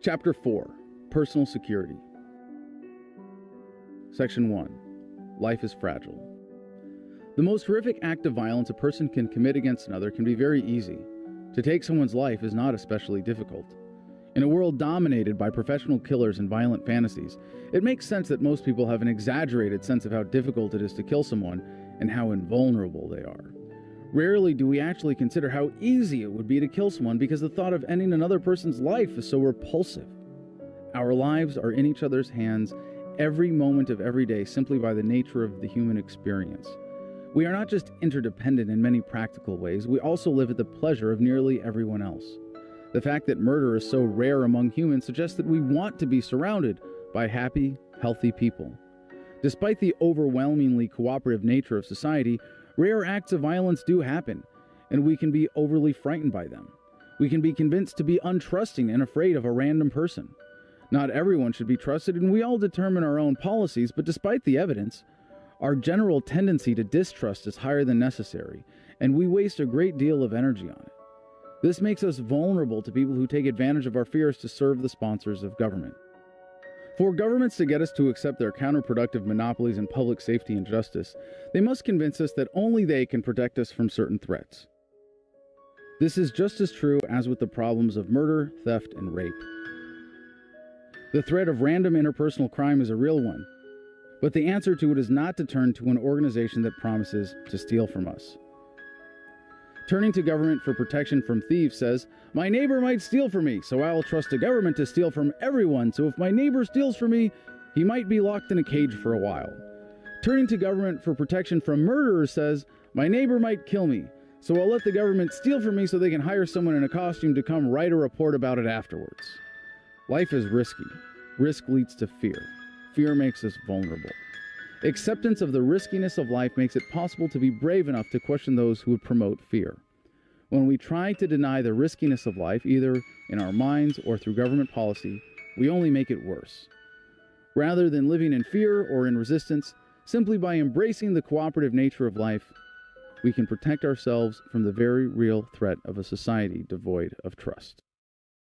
Chapter 4. Personal Security. Section 1. Life is fragile. The most horrific act of violence a person can commit against another can be very easy. To take someone's life is not especially difficult. In a world dominated by professional killers and violent fantasies, it makes sense that most people have an exaggerated sense of how difficult it is to kill someone and how invulnerable they are. Rarely do we actually consider how easy it would be to kill someone because the thought of ending another person's life is so repulsive. Our lives are in each other's hands every moment of every day simply by the nature of the human experience. We are not just interdependent in many practical ways, we also live at the pleasure of nearly everyone else. The fact that murder is so rare among humans suggests that we want to be surrounded by happy, healthy people. Despite the overwhelmingly cooperative nature of society, rare acts of violence do happen, and we can be overly frightened by them. We can be convinced to be untrusting and afraid of a random person. Not everyone should be trusted, and we all determine our own policies, but despite the evidence, our general tendency to distrust is higher than necessary, and we waste a great deal of energy on it. This makes us vulnerable to people who take advantage of our fears to serve the sponsors of government. For governments to get us to accept their counterproductive monopolies in public safety and justice, they must convince us that only they can protect us from certain threats. This is just as true as with the problems of murder, theft, and rape. The threat of random interpersonal crime is a real one, but the answer to it is not to turn to an organization that promises to steal from us. Turning to government for protection from thieves says, "My neighbor might steal from me, so I'll trust the government to steal from everyone, so if my neighbor steals from me, he might be locked in a cage for a while." Turning to government for protection from murderers says, "My neighbor might kill me, so I'll let the government steal from me so they can hire someone in a costume to come write a report about it afterwards." Life is risky. Risk leads to fear. Fear makes us vulnerable. Acceptance of the riskiness of life makes it possible to be brave enough to question those who would promote fear. When we try to deny the riskiness of life, either in our minds or through government policy, we only make it worse. Rather than living in fear or in resistance, simply by embracing the cooperative nature of life, we can protect ourselves from the very real threat of a society devoid of trust.